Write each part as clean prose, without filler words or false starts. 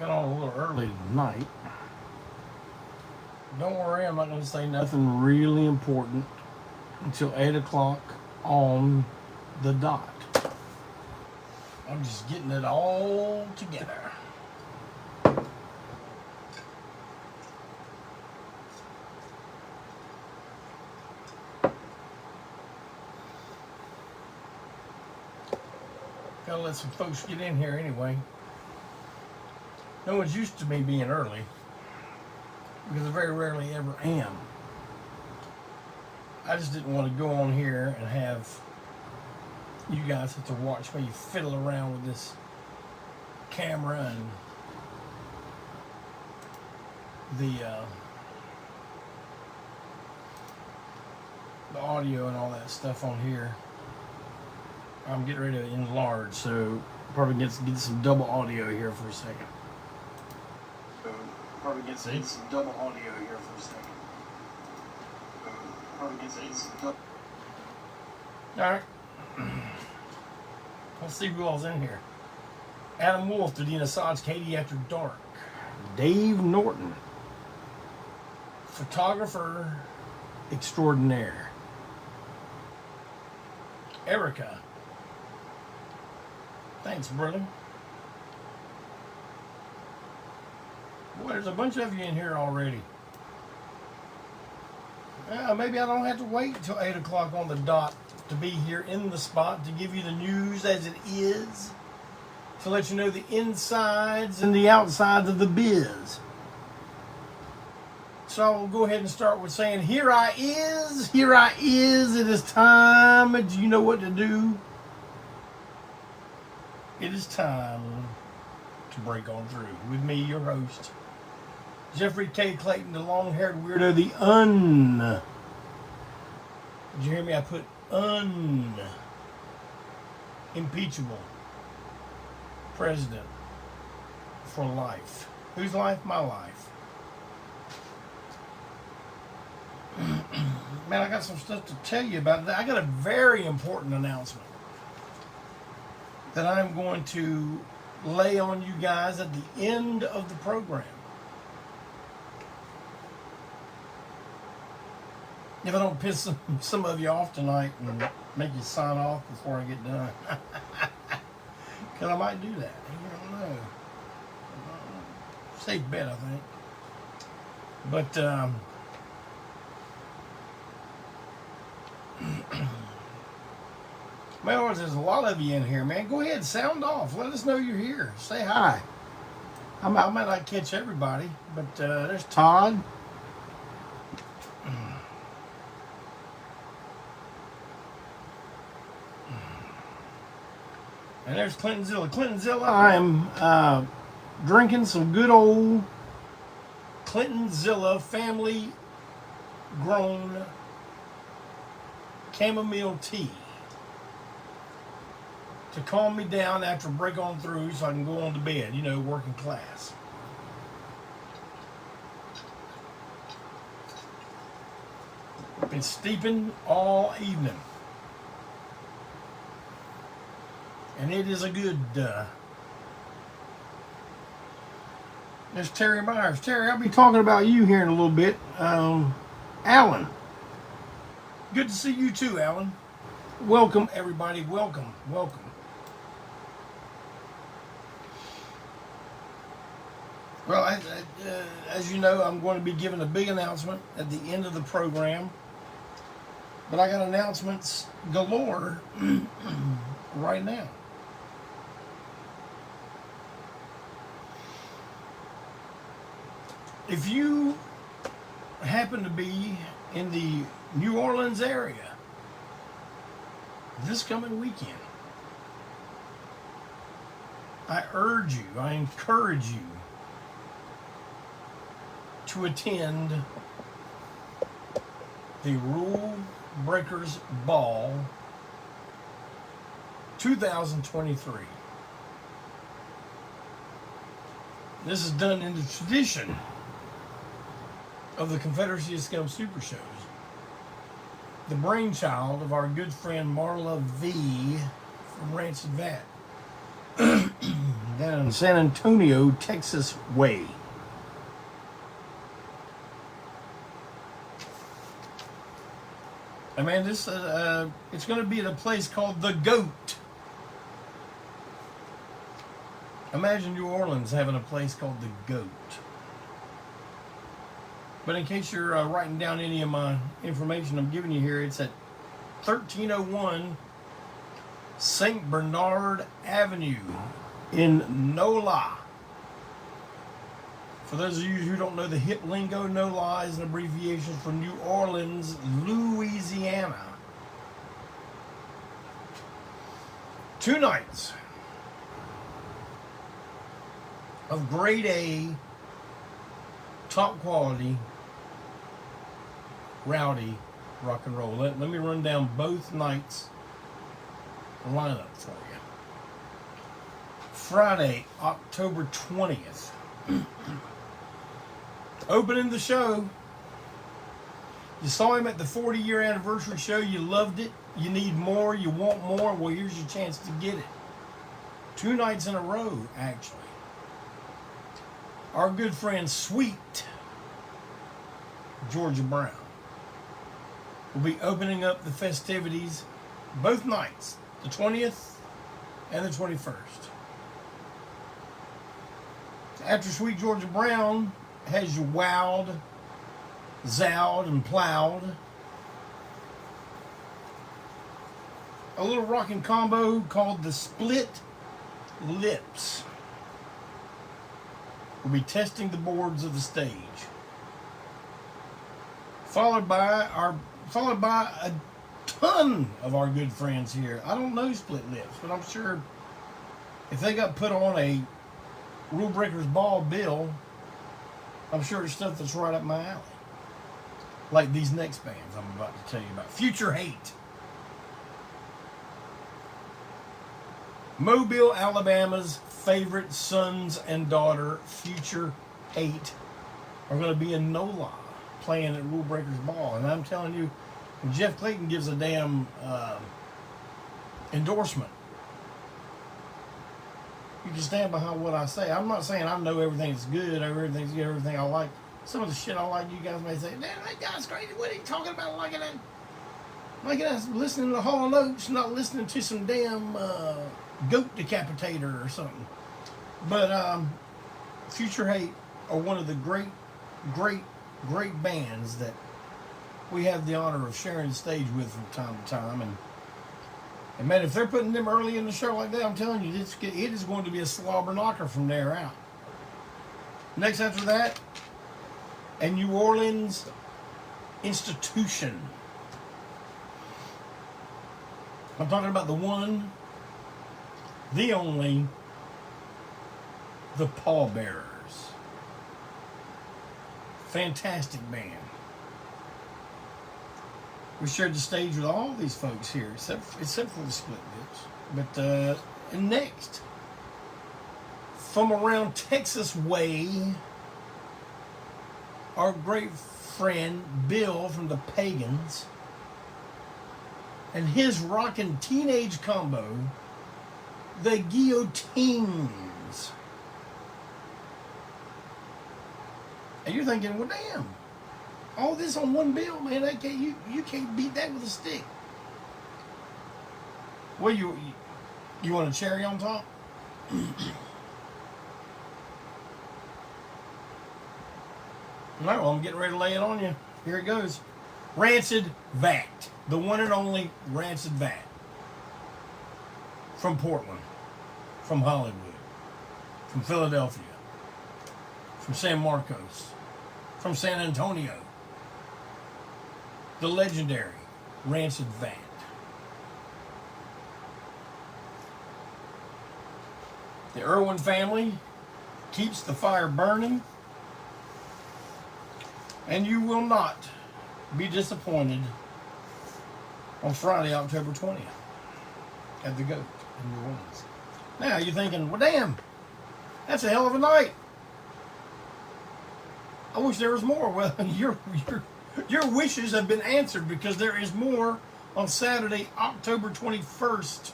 Got on a little early tonight. Don't worry, I'm not going to say nothing really important until 8 o'clock on the dot. I'm just getting it all together. Gotta let some folks get in here anyway. No one's used to me being early, because I very rarely ever am. I just didn't want to go on here and have you guys have to watch me fiddle around with this camera and the audio and all that stuff on here. I'm getting ready to enlarge, so probably get some double audio here for a second. Probably get some double audio here for a second. Probably get some double. All right. Let's see who all's in here. Adam Wolf, Dina Assad's Katie After Dark. Dave Norton, photographer extraordinaire. Erica. Thanks, brother. Boy, there's a bunch of you in here already. Maybe I don't have to wait until 8 o'clock on the dot to be here in the spot to give you the news as it is, to let you know the insides and the outsides of the biz. So I will go ahead and start with saying, here I is, it is time. Do you know what to do? It is time to break on through with me, your host, Jeffrey K. Clayton, the long-haired weirdo, the did you hear me? I put unimpeachable president for life. Whose life? My life. Man, I got some stuff to tell you about that. I got a very important announcement that I'm going to lay on you guys at the end of the program. If I don't piss some of you off tonight and make you sign off before I get done. Because I might do that. You don't know. Safe bet, I think. But, well, there's a lot of you in here, man. Go ahead, sound off. Let us know you're here. Say hi. I might not catch everybody, but there's Todd. And there's Clintonzilla. Clintonzilla, I'm drinking some good old Clintonzilla family-grown chamomile tea to calm me down after break on through so I can go on to bed, you know, working class. Been steeping all evening. And it is a good, there's Terry Myers. Terry, I'll be talking about you here in a little bit. Alan. Good to see you too, Alan. Welcome, everybody. Welcome. Welcome. Well, as you know, I'm going to be giving a big announcement at the end of the program. But I got announcements galore right now. If you happen to be in the New Orleans area this coming weekend, I urge you, I encourage you to attend the Rule Breakers Ball 2023. This is done in the tradition of the Confederacy of Scum Super Shows, the brainchild of our good friend Marla V from Rancid Vat. down in San Antonio, Texas way. I mean, this it's going to be at a place called the Goat. Imagine New Orleans having a place called the Goat. But in case you're writing down any of my information I'm giving you here, it's at 1301 St. Bernard Avenue in NOLA. For those of you who don't know the hip lingo, NOLA is an abbreviation for New Orleans, Louisiana. 2 nights of grade A, top quality, rowdy rock and roll. Let me run down both nights' lineup for you. Friday, October 20th. Opening the show. You saw him at the 40-year anniversary show. You loved it. You need more. You want more. Well, here's your chance to get it. 2 nights in a row, actually. Our good friend, Sweet Georgia Brown, will be opening up the festivities both nights, the 20th and the 21st. After Sweet Georgia Brown has you wowed, zowed, and plowed, a little rocking combo called the Split Lips will be testing the boards of the stage, followed by a ton of our good friends here. I don't know Split Lips, but I'm sure if they got put on a Rule Breakers Ball bill, I'm sure it's stuff that's right up my alley. Like these next bands I'm about to tell you about. Future Hate. Mobile, Alabama's favorite sons and daughter, Future Hate, are going to be in NOLA playing at Rule Breakers Ball. And I'm telling you, when Jeff Clayton gives a damn endorsement, you can stand behind what I say. I'm not saying I know everything's good, everything's good, everything I like. Some of the shit I like, you guys may say, damn, that guy's crazy. What are you talking about? Like us listening to Hall & Oates, not listening to some damn goat decapitator or something. But Future Hate are one of the great bands that we have the honor of sharing the stage with from time to time. And man, if they're putting them early in the show like that, I'm telling you, it is going to be a slobber knocker from there out. Next after that, a New Orleans institution. I'm talking about the one, the only, the Pallbearers. Fantastic band. We shared the stage with all these folks here, except for the Split Lips. But next, from around Texas way, our great friend Bill from the Pagans and his rockin' teenage combo, the Guillotines. And you're thinking, well, damn, all this on one bill, man, you can't beat that with a stick. Well, you want a cherry on top? All right, well, I'm getting ready to lay it on you. Here it goes. Rancid Vat. The one and only Rancid Vat. From Portland. From Hollywood. From Philadelphia. From San Marcos. From San Antonio. The legendary Rancid Vat. The Irwin family keeps the fire burning. And you will not be disappointed on Friday, October 20th at the Goat in New Orleans. Now you're thinking, well, damn, that's a hell of a night. I wish there was more. Well, your wishes have been answered, because there is more on Saturday, October 21st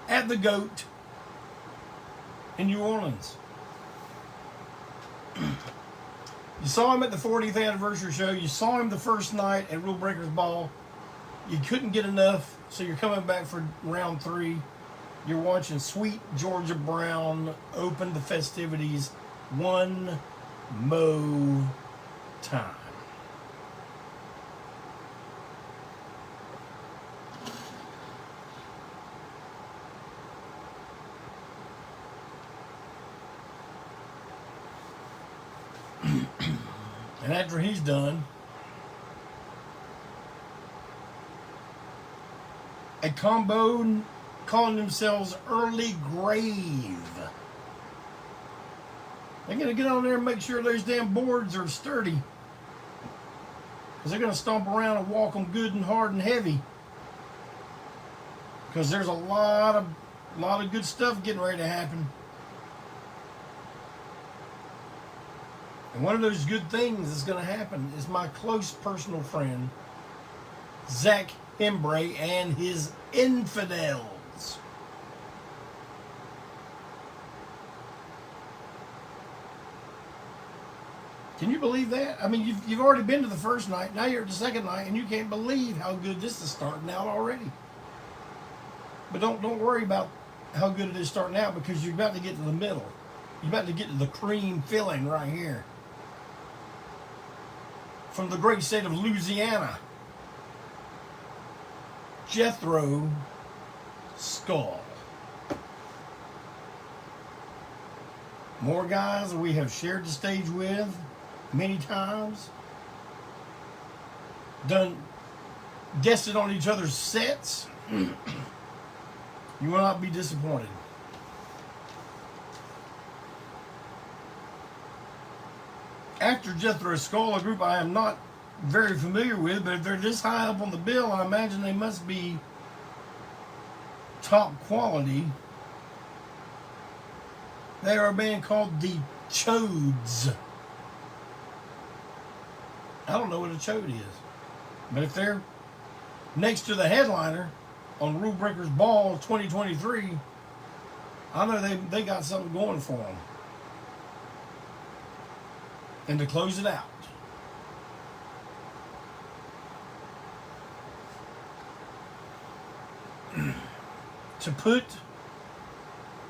at the Goat in New Orleans. You saw him at the 40th anniversary show. You saw him the first night at Rule Breakers Ball. You couldn't get enough, so you're coming back for round 3. You're watching Sweet Georgia Brown open the festivities one more time. And after he's done, a combo calling themselves Early Grave. They're going to get on there and make sure those damn boards are sturdy. Because they're going to stomp around and walk them good and hard and heavy. Because there's a lot of good stuff getting ready to happen. And one of those good things that's going to happen is my close personal friend, Zach Hembray and his Infidels. Can you believe that? I mean, you've already been to the first night. Now you're at the second night, and you can't believe how good this is starting out already. But don't worry about how good it is starting out, because you're about to get to the middle. You're about to get to the cream filling right here. From the great state of Louisiana, Jethro Skull. More guys we have shared the stage with many times. Done guested on each other's sets. You will not be disappointed. After Jethro Skull, a group I am not very familiar with, but if they're this high up on the bill, I imagine they must be top quality. They are a band called the Chodes. I don't know what a chode is, but if they're next to the headliner on Rule Breakers Ball 2023, I know they got something going for them. And to close it out, to put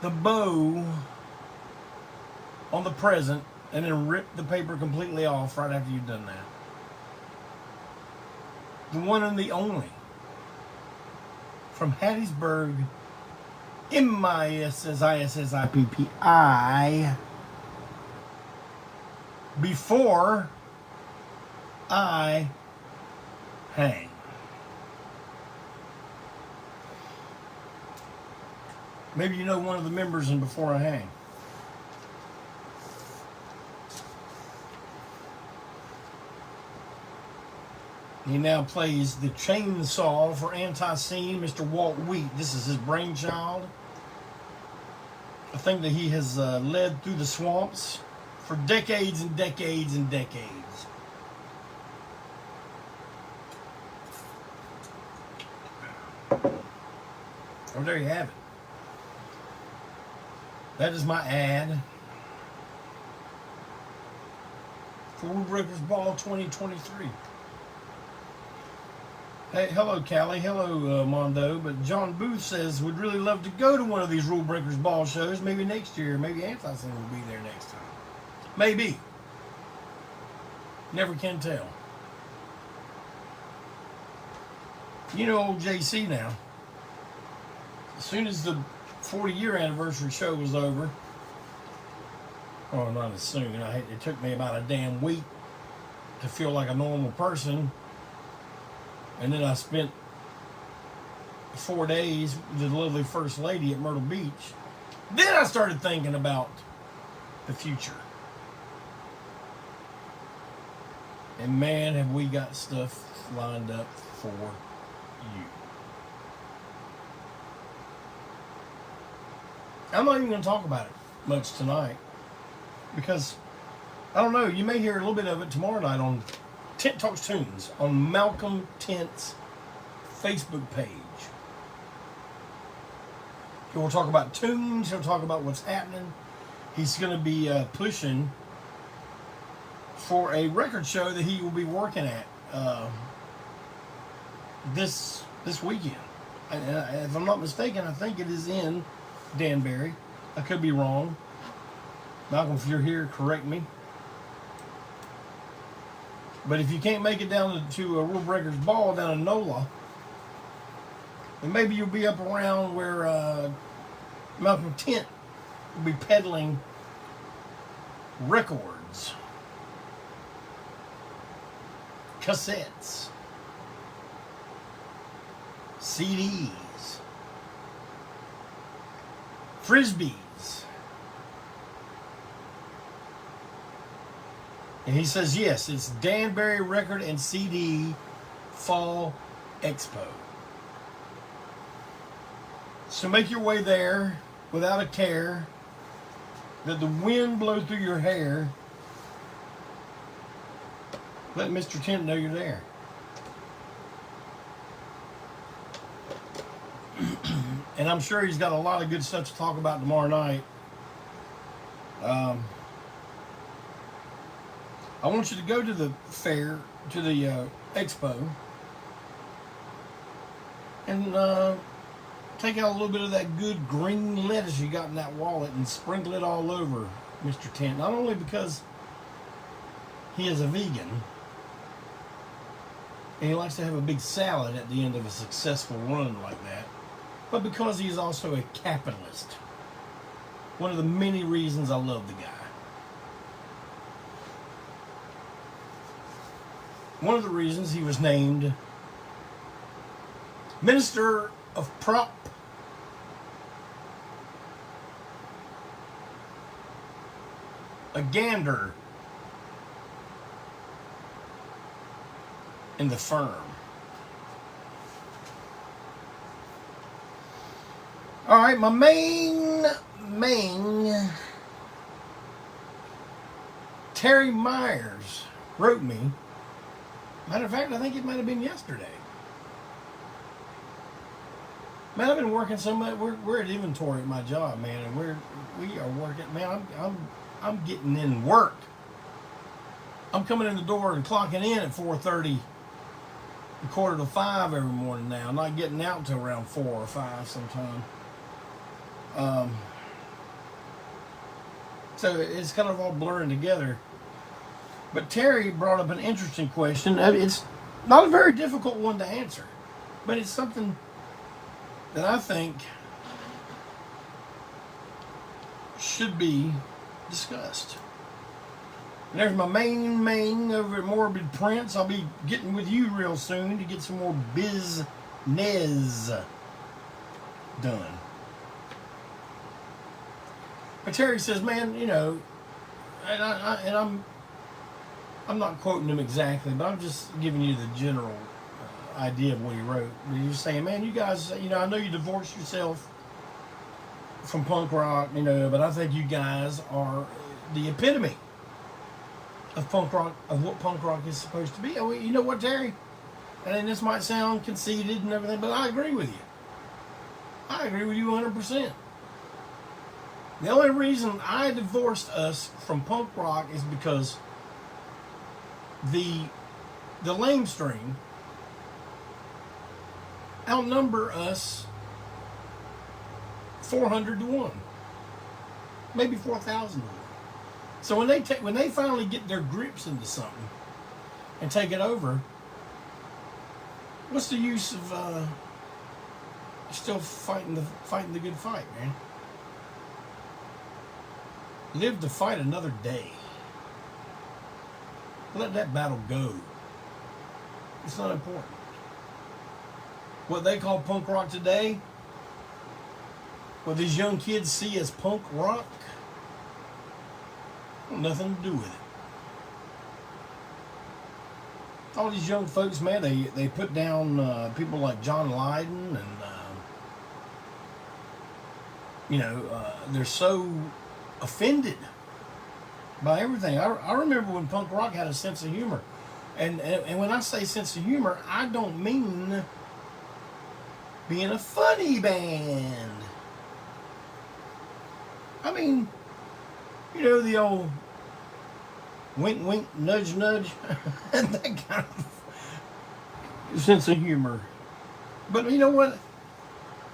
the bow on the present and then rip the paper completely off right after you've done that. The one and the only, from Hattiesburg, MISSISSIPPI, Before I Hang. Maybe you know one of the members in Before I Hang. He now plays the chainsaw for ANTiSEEN, Mr. Walt Wheat. This is his brainchild. A thing that he has led through the swamps for decades and decades and decades. Oh, there you have it. That is my ad for Rule Breakers Ball 2023. Hey, hello, Callie. Hello, Mondo. But John Booth says, would really love to go to one of these Rule Breakers Ball shows. Maybe next year. Maybe ANTiSEEN will be there next time. Maybe. Never can tell. You know old JC now. As soon as the 40-year anniversary show was over, oh, not as soon. It took me about a damn week to feel like a normal person. And then I spent 4 days with the lovely First Lady at Myrtle Beach. Then I started thinking about the future. And man, have we got stuff lined up for you. I'm not even going to talk about it much tonight. Because, I don't know, you may hear a little bit of it tomorrow night on Tent Talks Tunes on Malcolm Tent's Facebook page. We'll talk about tunes. He'll talk about what's happening. He's going to be pushing for a record show that he will be working at this weekend. If I'm not mistaken, I think it is in Danbury. I could be wrong. Malcolm, if you're here, correct me. But if you can't make it down to a World Breakers Ball down in NOLA, then maybe you'll be up around where Malcolm Tent will be peddling records, cassettes, CDs, Frisbees. And he says, yes, it's Danbury Record and CD Fall Expo. So make your way there without a care. Let the wind blow through your hair. Let Mr. Tent know you're there. And I'm sure he's got a lot of good stuff to talk about tomorrow night. I want you to go to the fair, to the expo, and take out a little bit of that good green lettuce you got in that wallet and sprinkle it all over Mr. Tent. Not only because he is a vegan, and he likes to have a big salad at the end of a successful run like that, but because he's also a capitalist. One of the many reasons I love the guy. One of the reasons he was named Minister of Prop a gander in the firm. All right, my main Terry Myers wrote me. Matter of fact, I think it might have been yesterday. Man, I've been working so much. We're at inventory at my job, man, and we are working. Man, I'm getting in work. I'm coming in the door and clocking in at 4:30, 4:45 every morning now. I'm not getting out until around 4 or 5 sometime. So it's kind of all blurring together. But Terry brought up an interesting question. It's not a very difficult one to answer, but it's something that I think should be discussed. And there's my main over at Morbid Prince. I'll be getting with you real soon to get some more business done. But Terry says, man, you know, and I'm not quoting him exactly, but I'm just giving you the general idea of what he wrote. He was saying, man, you guys, you know, I know you divorced yourself from punk rock, you know, but I think you guys are the epitome of punk rock, of what punk rock is supposed to be. You know what, Terry? And this might sound conceited and everything, but I agree with you. I agree with you 100%. The only reason I divorced us from punk rock is because the lamestream outnumber us 400 to 1, maybe 4,000 to 1. So when they finally get their grips into something and take it over, what's the use of still fighting the good fight, man? Live to fight another day. Let that battle go. It's not important. What they call punk rock today, what these young kids see as punk rock, nothing to do with it. All these young folks, man, they put down people like John Lydon, and they're so offended by everything. I remember when punk rock had a sense of humor, and when I say sense of humor, I don't mean being a funny band. I mean, you know, the old wink, wink, nudge, nudge, and that kind of sense of humor. But you know what?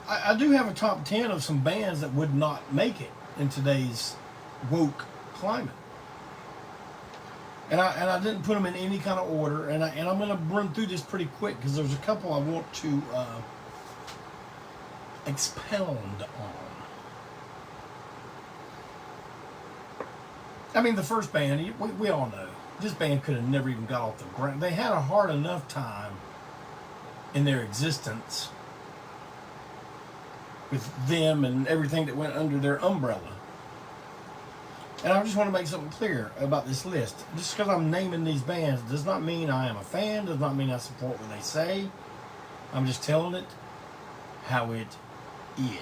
I do have a top 10 of some bands that would not make it in today's woke climate. And I didn't put them in any kind of order, and I'm going to run through this pretty quick because there's a couple I want to expound on. I mean, the first band, we all know, this band could have never even got off the ground. They had a hard enough time in their existence with them and everything that went under their umbrella. And I just want to make something clear about this list. Just because I'm naming these bands does not mean I am a fan, does not mean I support what they say. I'm just telling it how it is.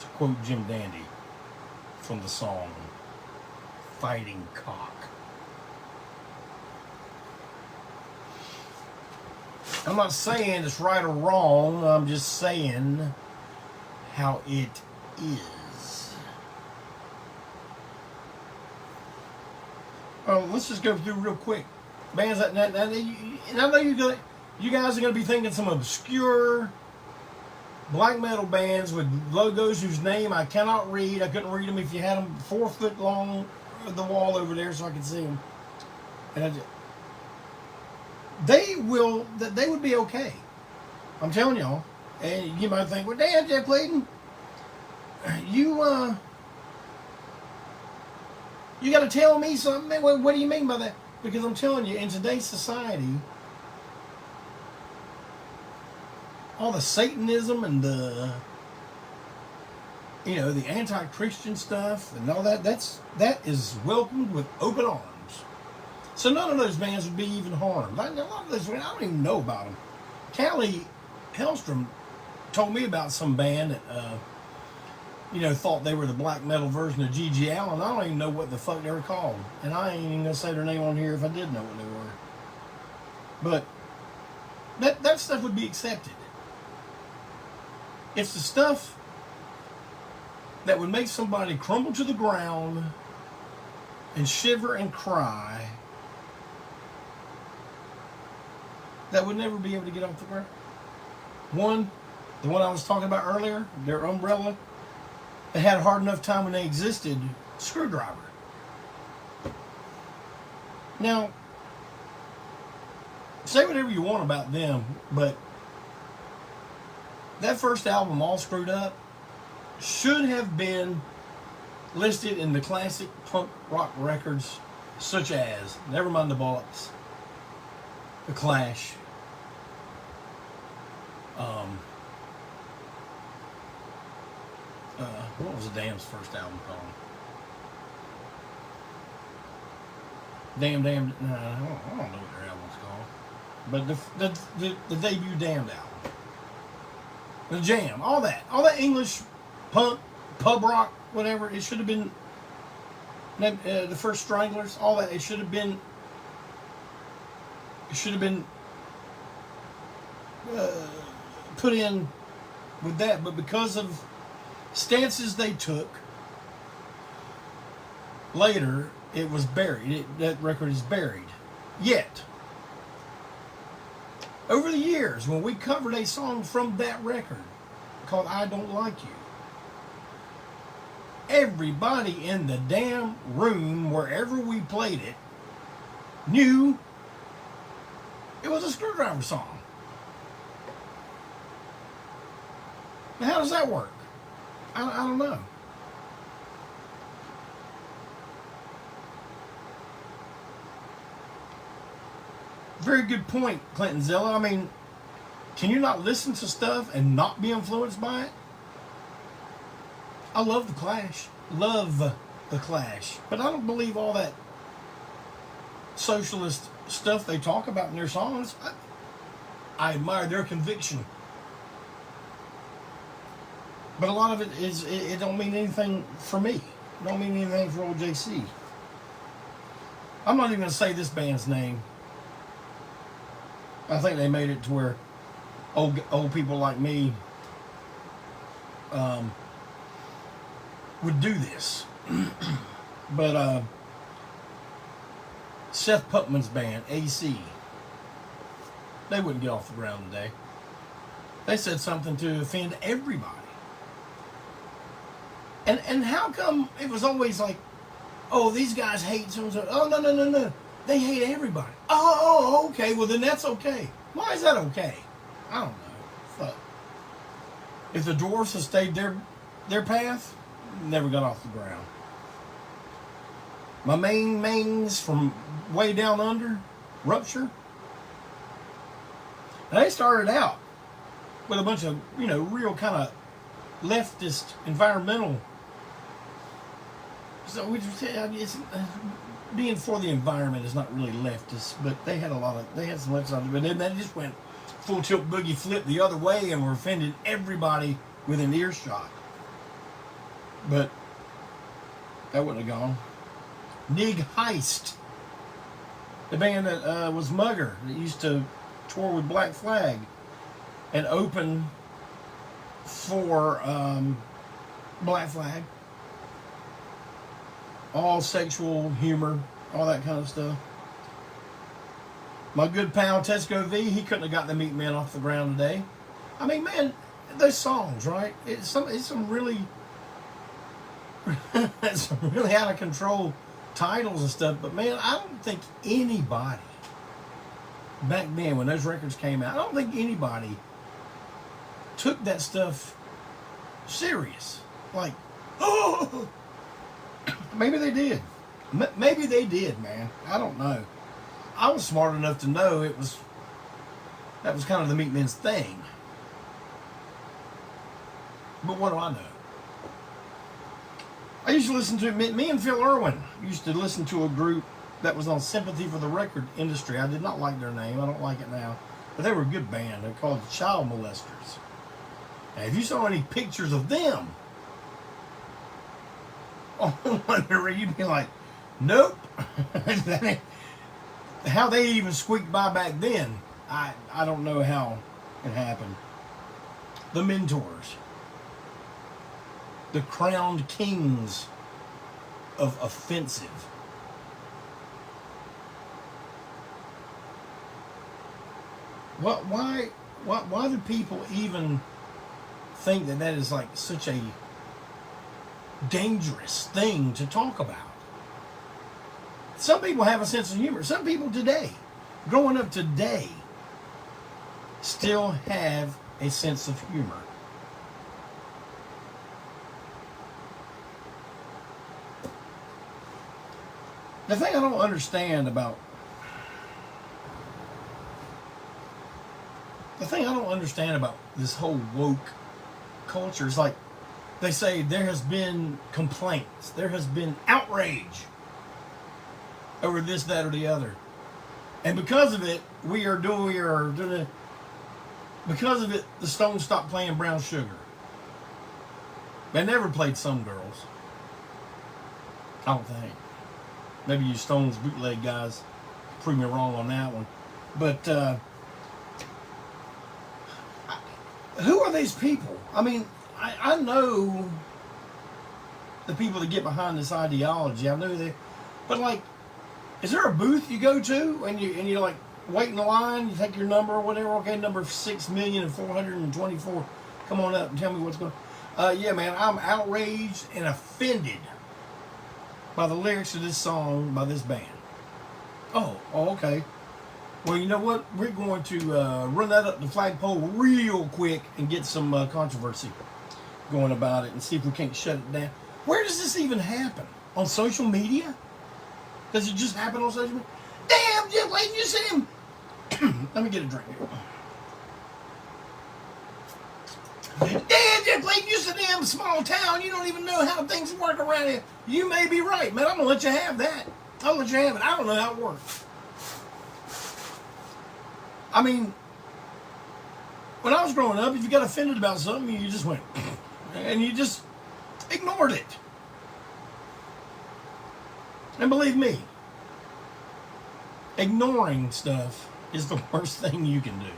To quote Jim Dandy from the song Fighting Cock. I'm not saying it's right or wrong, I'm just saying how it is. Let's just go through real quick. Bands that and I know you guys are going to be thinking some obscure black metal bands with logos whose name I cannot read. I couldn't read them if you had them 4 foot long the wall over there so I could see them. And they would be okay. I'm telling y'all. And you might think, well, damn, Jeff Clayton, you got to tell me something. What do you mean by that? Because I'm telling you, in today's society, all the Satanism and the anti-Christian stuff and all that is welcomed with open arms. So none of those bands would be even harmed. A lot of those bands, I don't even know about them. Callie Hellstrom told me about some band that thought they were the black metal version of G.G. Allin. I don't even know what the fuck they were called. And I ain't even going to say their name on here if I did know what they were. But that stuff would be accepted. It's the stuff that would make somebody crumble to the ground and shiver and cry that would never be able to get off the ground. The one I was talking about earlier, their umbrella, they had a hard enough time when they existed, Screwdriver. Now, say whatever you want about them, but that first album, All Screwed Up, should have been listed in the classic punk rock records such as Nevermind the Bollocks, The Clash, what was the Damned's first album called? I don't know what their album's called. But the debut Damned album. The Jam, all that English punk, pub rock, whatever, it should have been the first Stranglers, all that, it should have been put in with that, but because of stances they took later, it was buried. That record is buried. Yet, over the years, when we covered a song from that record called I Don't Like You, everybody in the damn room, wherever we played it, knew it was a Screwdriver song. Now, how does that work? I don't know. Very good point, Clinton Zilla. I mean, can you not listen to stuff and not be influenced by it? I love The Clash. Love The Clash. But I don't believe all that socialist stuff they talk about in their songs. I admire their conviction. But a lot of it don't mean anything for me. It don't mean anything for old JC. I'm not even going to say this band's name. I think they made it to where old people like me would do this. But Seth Putman's band, AC, they wouldn't get off the ground today. They said something to offend everybody. And how come it was always like, oh, these guys hate so-and-so. Oh, no. They hate everybody. Oh, okay. Well, then that's okay. Why is that okay? I don't know. Fuck. If the dwarfs had stayed their path, never got off the ground. My mains from way down under, Rupture, they started out with a bunch of, real kind of leftist environmental. So being for the environment is not really leftist, but they had some leftist on it, but then they just went full tilt boogie flip the other way and were offending everybody within earshot. But that wouldn't have gone. Nig Heist, the band that was Mugger, that used to tour with Black Flag and open for Black Flag. All sexual humor, all that kind of stuff. My good pal Tesco V, he couldn't have got the Meat Men off the ground today. I mean, man, those songs, right? It's some really some really out of control titles and stuff. But man, I don't think anybody back then when those records came out, I don't think anybody took that stuff serious. Like, oh. Maybe they did. Maybe they did, man. I don't know. I was smart enough to know that was kind of the Meat Men's thing. But what do I know? I used to listen to me and Phil Irwin used to listen to a group that was on Sympathy for the Record Industry. I did not like their name. I don't like it now. But they were a good band. They're called the Child Molesters. Now, if you saw any pictures of them, you'd be like, nope. How they even squeaked by back then, I don't know how it happened. The Mentors, the crowned kings of offensive. Why do people even think that is like such a dangerous thing to talk about? Some people have a sense of humor. Some people today, growing up today, still have a sense of humor. The thing I don't understand about this whole woke culture is like, they say there has been complaints, there has been outrage over this, that, or the other. And because of it, because of it, the Stones stopped playing Brown Sugar. They never played Some Girls. I don't think. Maybe you Stones bootleg guys prove me wrong on that one. But who are these people? I mean, I know the people that get behind this ideology. I know they, but like, is there a booth you go to and you like wait in the line? You take your number or whatever. Okay, number 6,424,000. Come on up and tell me what's going on. Yeah, man, I'm outraged and offended by the lyrics of this song by this band. Oh, okay. Well, you know what? We're going to run that up the flagpole real quick and get some controversy going about it and see if we can't shut it down. Where does this even happen? On social media? Does it just happen on social media? Damn, just wait, you see him. Let me get a drink here. Damn, just like you said, damn small town, you don't even know how things work around here. You may be right, man. I'm gonna let you have that. I'll let you have it. I don't know how it works. I mean, when I was growing up, if you got offended about something, you just went and you just ignored it. And believe me, ignoring stuff is the worst thing you can do.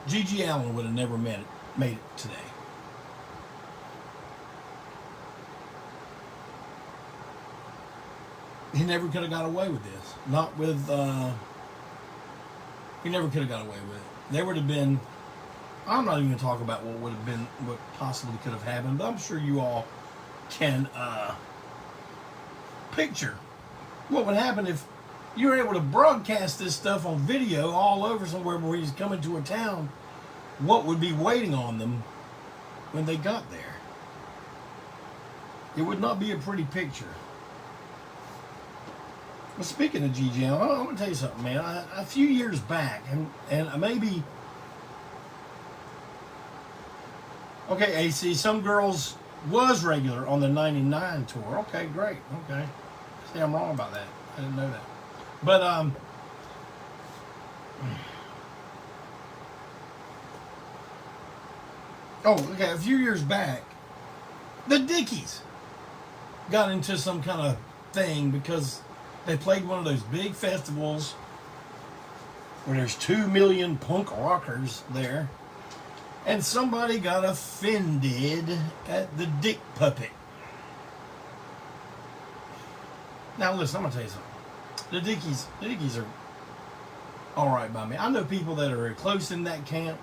G.G. Allen would have never made it today. he never could have got away with this. Not with, he never could have got away with it. There would have been, I'm not even going to talk about what would have been, what possibly could have happened, but I'm sure you all can picture what would happen if you were able to broadcast this stuff on video all over somewhere where he's coming to a town. What would be waiting on them when they got there? It would not be a pretty picture. Well, speaking of GG, I'm going to tell you something, man. A few years back, and maybe... Okay, AC, some girls was regular on the 99 tour. Okay, great. Okay. See, I'm wrong about that. I didn't know that. But, oh, okay, a few years back, the Dickies got into some kind of thing because they played one of those big festivals where there's 2 million punk rockers there, and somebody got offended at the Dick Puppet. Now listen, I'm gonna tell you something. The Dickies are all right by me. I know people that are close in that camp,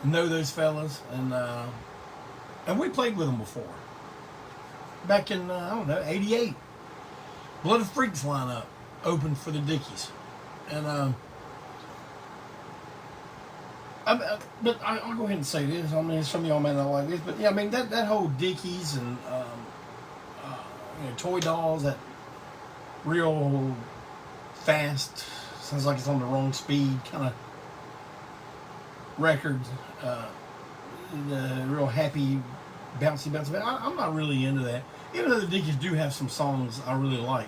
know those fellas, and we played with them before. Back in I don't know, '88, Blood of Freaks lineup opened for the Dickies, and but I'll go ahead and say this. I mean, some of y'all may not like this, but yeah, I mean that whole Dickies and Toy Dolls, that real fast, sounds like it's on the wrong speed kind of record, the real happy, bouncy. I'm not really into that. Even though the Dickies do have some songs I really like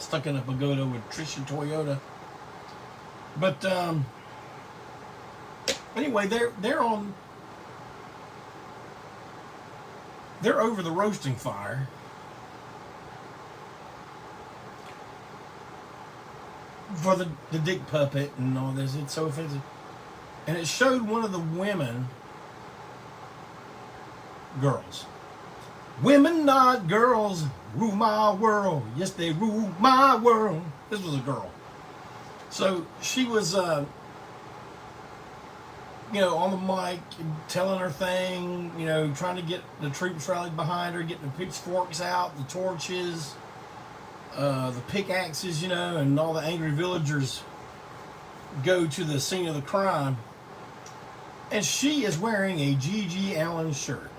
Stuck in a Pagoda with Trisha Toyota. But anyway, they're over the roasting fire for the Dick Puppet and all this. It's so offensive. And it showed one of the girls. Women, not girls, rule my world. Yes, they rule my world. This was a girl. So she was, on the mic, telling her thing, trying to get the troops rallied behind her, getting the pitchforks out, the torches, the pickaxes, and all the angry villagers go to the scene of the crime. And she is wearing a G.G. Allin shirt.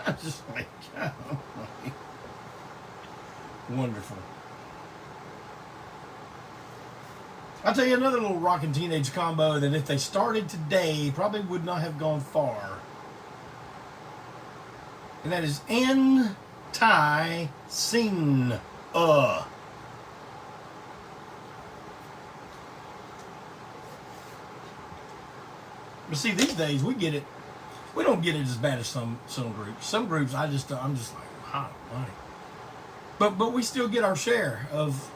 I'm just like, oh my. Wonderful. I'll tell you another little rockin' teenage combo that if they started today, probably would not have gone far. And that is ANTiSEEN. But see, these days we get it. We don't get it as bad as some groups. Some groups, I'm just like, wow, right. But we still get our share of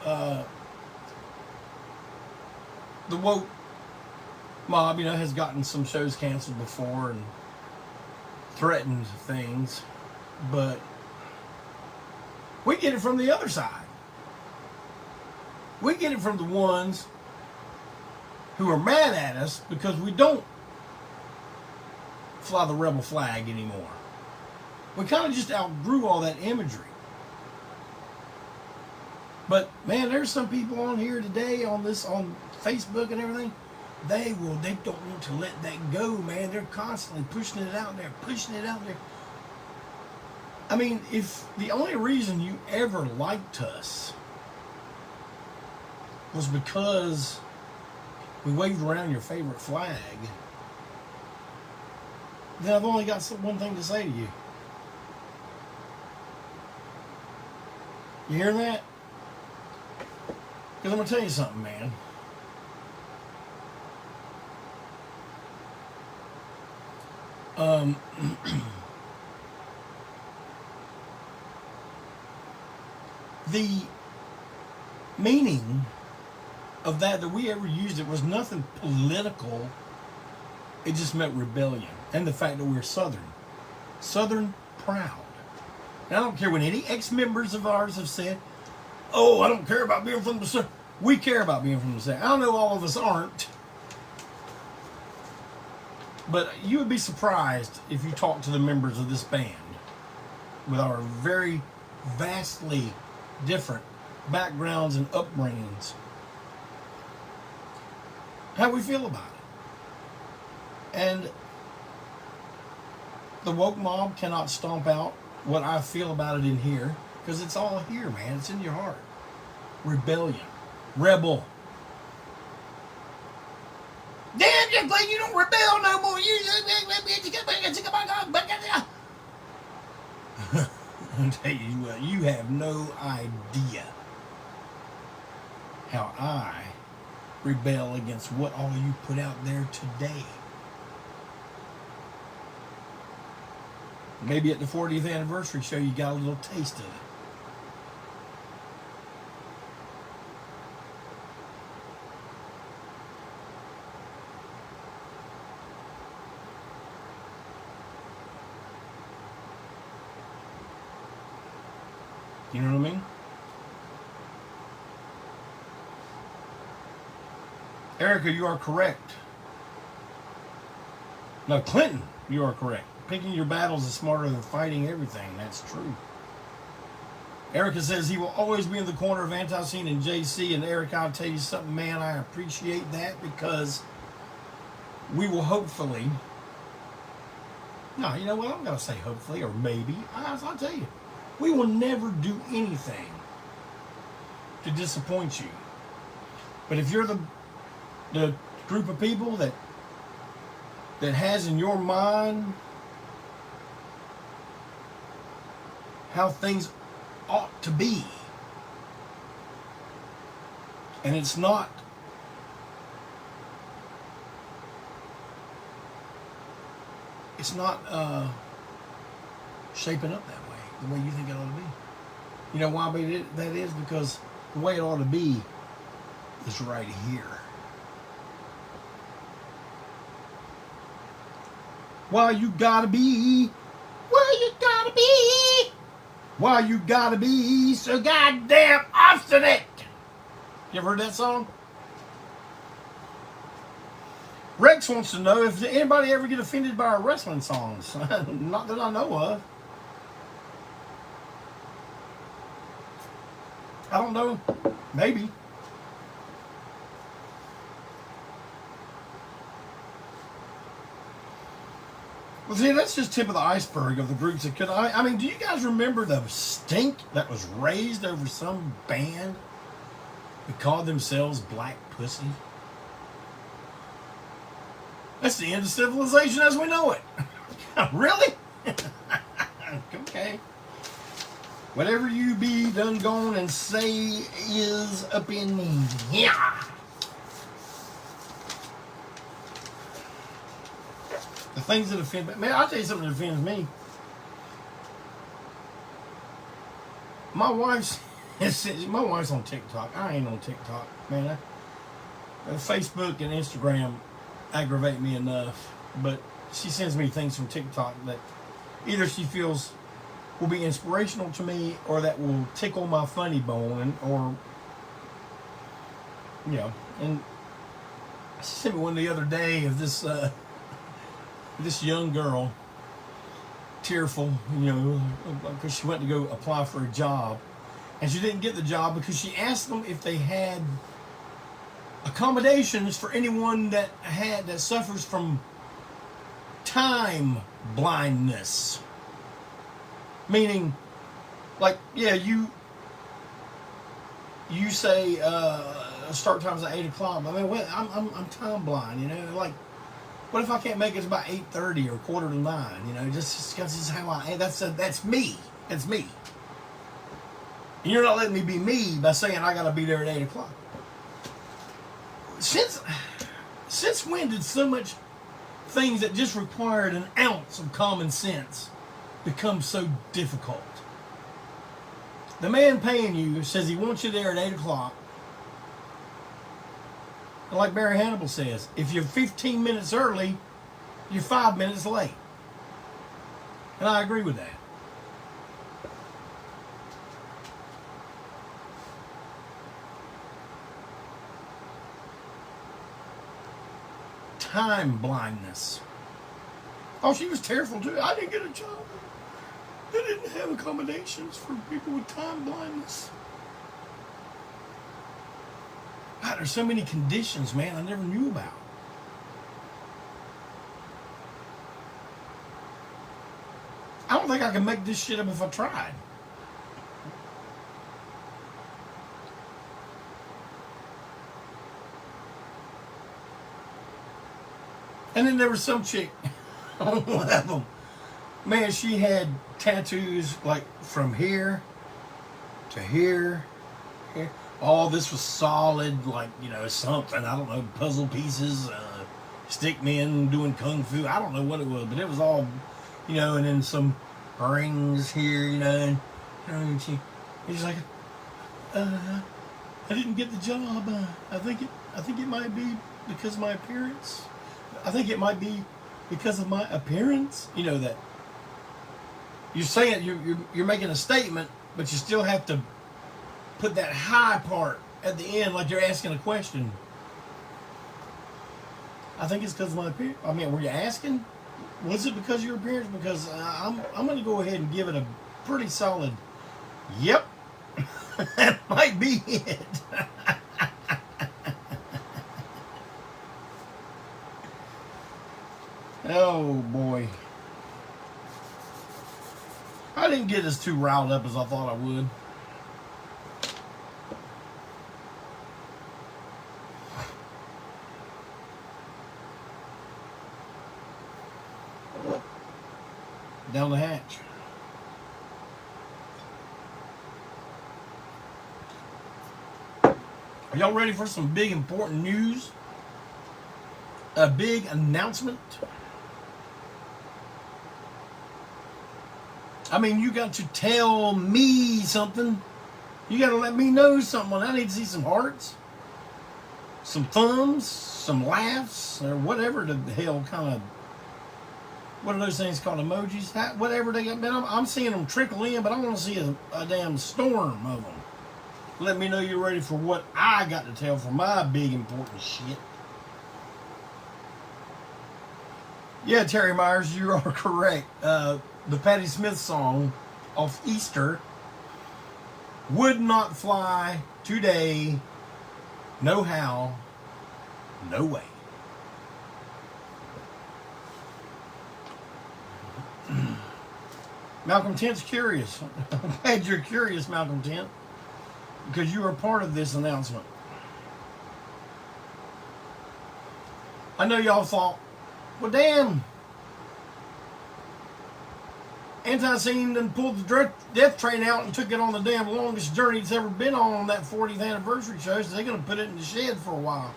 the woke mob. Has gotten some shows canceled before and threatened things, but we get it from the other side. We get it from the ones who are mad at us because we don't fly the rebel flag anymore. We kind of just outgrew all that imagery. But man, there's some people on here today on Facebook and everything. They don't want to let that go, man. They're constantly pushing it out there. I mean, if the only reason you ever liked us was because we waved around your favorite flag, then I've only got one thing to say to you. You hear that? Because I'm going to tell you something, man. The meaning of that we ever used it was nothing political. It just meant rebellion and the fact that we're Southern proud. And I don't care what any ex-members of ours have said. Oh, I don't care about being from the South. We care about being from the South. I know all of us aren't. But you would be surprised if you talk to the members of this band with our very vastly different backgrounds and upbringings, how we feel about it. And the woke mob cannot stomp out what I feel about it in here, because it's all here, man. It's in your heart. Rebellion. Rebel. Damn, just like you don't rebel no more. I'll tell you what, you have no idea how I rebel against what all you put out there today. Maybe at the 40th anniversary show you got a little taste of it. You know what I mean? Erica, you are correct. No, Clinton, you are correct. Picking your battles is smarter than fighting everything. That's true. Erica says he will always be in the corner of ANTiSEEN and JC. And Erica, I'll tell you something, man, I appreciate that, because we will hopefully... No, you know what? I'm going to say hopefully, or maybe. I'll tell you. We will never do anything to disappoint you. But if you're the group of people that has in your mind how things ought to be, and it's not shaping up that way, the way you think it ought to be. You know why that is? Because the way it ought to be is right here. Why you gotta be so goddamn obstinate? You ever heard that song? Rex wants to know if anybody ever get offended by our wrestling songs. Not that I know of. I don't know. Maybe. Well, see, that's just tip of the iceberg of the groups that could. I mean, do you guys remember the stink that was raised over some band that called themselves Black Pussy? That's the end of civilization as we know it. Really? Okay. Whatever you be done gone and say is up in me. Yeah. The things that offend me. Man, I'll tell you something that offends me. My wife's on TikTok. I ain't on TikTok, man. Facebook and Instagram aggravate me enough, but she sends me things from TikTok that either she feels will be inspirational to me, or that will tickle my funny bone, or you know. And she sent me one the other day of this this young girl, tearful, you know, because she went to go apply for a job, and she didn't get the job because she asked them if they had accommodations for anyone that suffers from time blindness. Meaning, like, yeah, you say start time's at 8 o'clock. I mean, I'm time blind, you know. Like, what if I can't make it about 8:30 or 8:45? You know, just because this is how I am. That's me. That's me. And you're not letting me be me by saying I got to be there at 8 o'clock. Since when did so much things that just required an ounce of common sense become so difficult? The man paying you says he wants you there at 8 o'clock. And like Barry Hannibal says, if you're 15 minutes early, you're 5 minutes late. And I agree with that. time blindness. Oh, she was tearful too. I didn't get a job. They didn't have accommodations for people with time blindness. God, there's so many conditions, man, I never knew about. I don't think I can make this shit up if I tried. And then there was some chick on one of them. Man, she had tattoos like from here to here. Here. All this was solid, like, you know, something. I don't know, puzzle pieces, stick men doing kung fu. I don't know what it was, but it was all, you know, and then some rings here, you know. And she's like, I didn't get the job. I think it might be because of my appearance. I think it might be because of my appearance. You know that you're saying you're making a statement, but you still have to put that high part at the end, like you're asking a question. I think it's because of my appearance. I mean, were you asking? Was it because of your appearance? Because I'm going to go ahead and give it a pretty solid. Yep, that might be it. Oh boy. I didn't get as too riled up as I thought I would. Down the hatch. Are y'all ready for some big important news? A big announcement? I mean, you got to tell me something. You got to let me know something. I need to see some hearts, some thumbs, some laughs, or whatever the hell kind of, what are those things called, emojis? Whatever they got. Man, I'm seeing them trickle in, but I want to see a damn storm of them. Let me know you're ready for what I got to tell for my big important shit. Yeah, Terry Myers, you are correct. The Patti Smith song off Easter would not fly today. No how, no way. Malcolm Tent's curious. I'm glad you're curious, Malcolm Tent, because you are part of this announcement. I know y'all thought, well, damn, ANTiSEEN done pulled the death train out and took it on the damn longest journey it's ever been on that 40th anniversary show, so they're going to put it in the shed for a while.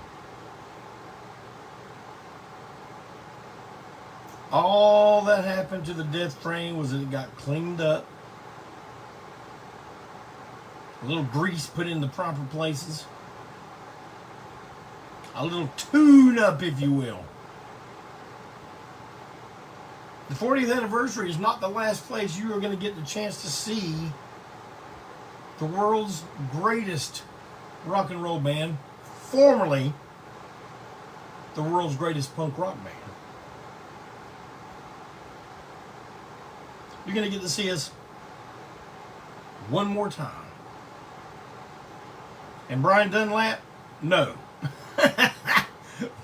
All that happened to the death train was that it got cleaned up. A little grease put in the proper places. A little tune-up, if you will. The 40th anniversary is not the last place you are going to get the chance to see the world's greatest rock and roll band, formerly the world's greatest punk rock band. You're going to get to see us one more time. And Brian Dunlap, no.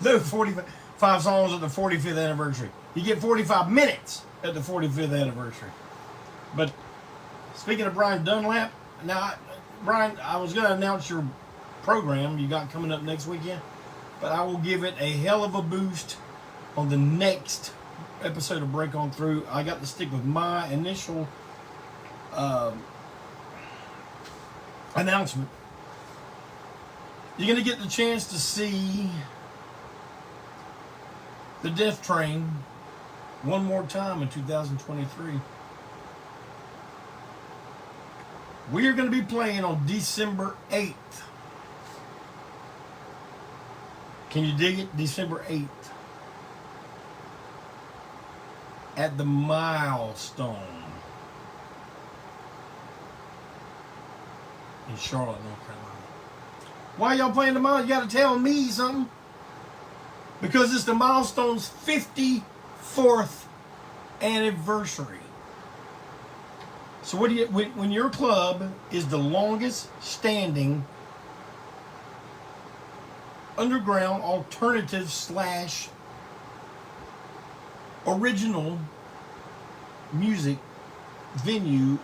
No 45 songs at the 45th anniversary. You get 45 minutes at the 45th anniversary. But speaking of Brian Dunlap, now, Brian, I was going to announce your program you got coming up next weekend, but I will give it a hell of a boost on the next episode of Break On Through. I got to stick with my initial announcement. You're going to get the chance to see the Death Train one more time in 2023. We are going to be playing on December 8th. Can you dig it? December 8th. At the Milestone in Charlotte, North Carolina. Why y'all playing the Milestone? You got to tell me something. because it's the Milestone's 54th anniversary. So what do you, when your club is the longest standing underground alternative / original music venue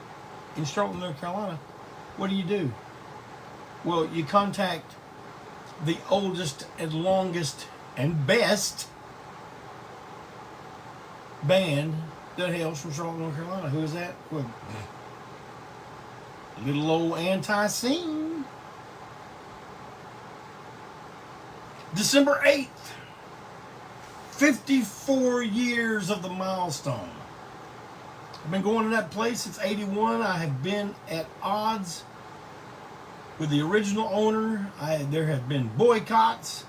in Charlotte, North Carolina, what do? Well, you contact the oldest and longest and best band that hails from Charlotte, North Carolina. Who is that? Well, little old ANTiSEEN. December 8th, 54 years of the Milestone. I've been going to that place since '81. I have been at odds with the original owner. There have been boycotts,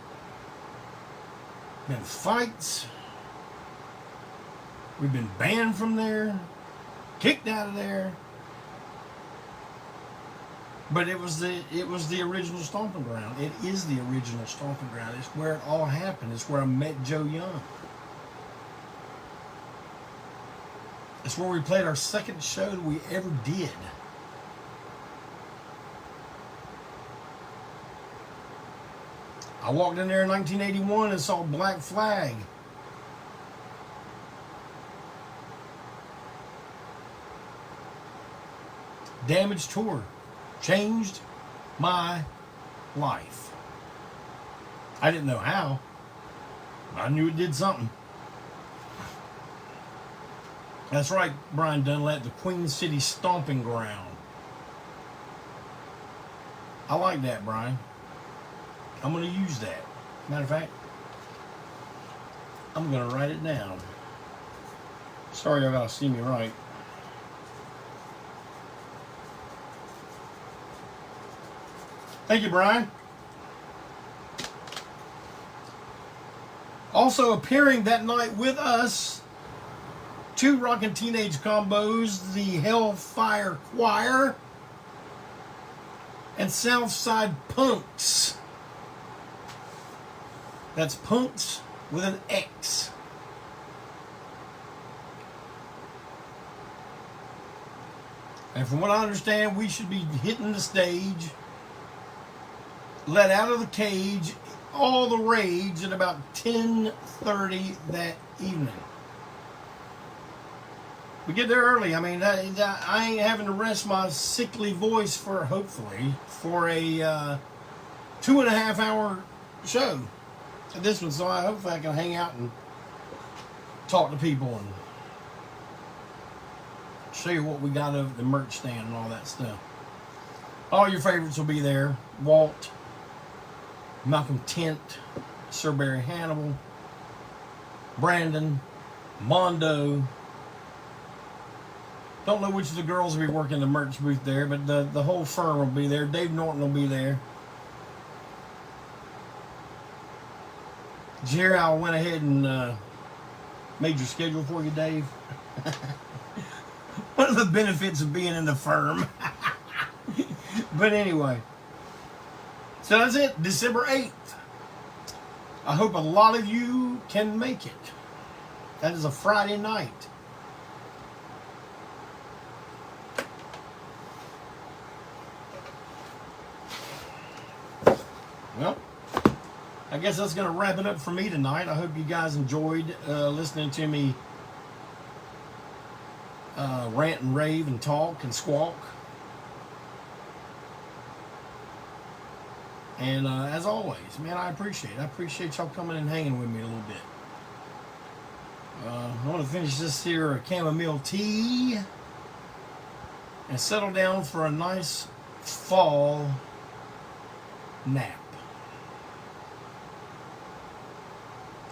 been fights. We've been banned from there, kicked out of there. But it was the original stomping ground. It is the original stomping ground. It's where it all happened. It's where I met Joe Young. It's where we played our second show that we ever did. I walked in there in 1981 and saw Black Flag. Damaged Tour changed my life. I didn't know how, but I knew it did something. That's right, Brian Dunlap, the Queen City Stomping Ground. I like that, Brian. I'm going to use that. Matter of fact, I'm going to write it down. Sorry, y'all got to see me write. Thank you, Brian. Also appearing that night with us, two rockin' teenage combos, the Hellfire Choir and Southside Punks. That's Punks with an X. And from what I understand, we should be hitting the stage, let out of the cage, all the rage at about 10:30 that evening. We get there early. I mean, I ain't having to rest my sickly voice for, hopefully, for a 2.5 hour show. This one, so hopefully I can hang out and talk to people and show you what we got over the merch stand and all that stuff. All your favorites will be there. Walt, Malcolm Tent, Sir Barry Hannibal, Brandon, Mondo. Don't know which of the girls will be working the merch booth there, but the whole firm will be there. Dave Norton will be there. Jerry, I went ahead and made your schedule for you, Dave. One of the benefits of being in the firm. But anyway, so that's it, December 8th. I hope a lot of you can make it. That is a Friday night. Well, I guess that's going to wrap it up for me tonight. I hope you guys enjoyed listening to me rant and rave and talk and squawk. And as always, man, I appreciate y'all coming and hanging with me a little bit. I want to finish this here chamomile tea and settle down for a nice fall nap.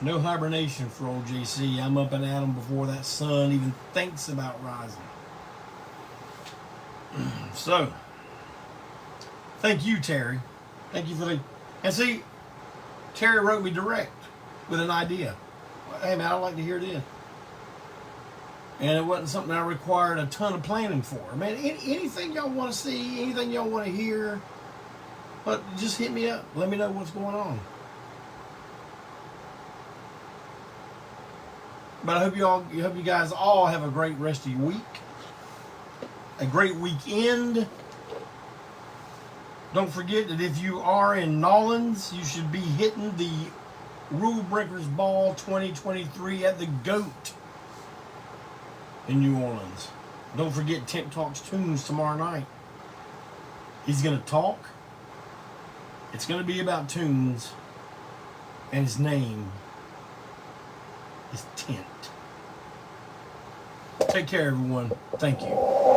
No hibernation for old JC. I'm up and at 'em before that sun even thinks about rising. So, thank you, Terry. Thank you for the... And see, Terry wrote me direct with an idea. Hey, man, I'd like to hear this. And it wasn't something I required a ton of planning for. Man, anything y'all want to see, anything y'all want to hear, but just hit me up. Let me know what's going on. But I hope you guys all have a great rest of your week, a great weekend. Don't forget that if you are in Nolans, you should be hitting the Rule Breakers Ball 2023 at the GOAT in New Orleans. Don't forget Tip Talks Tunes tomorrow night. He's going to talk. It's going to be about tunes. And his name is Tint. Take care, everyone. Thank you.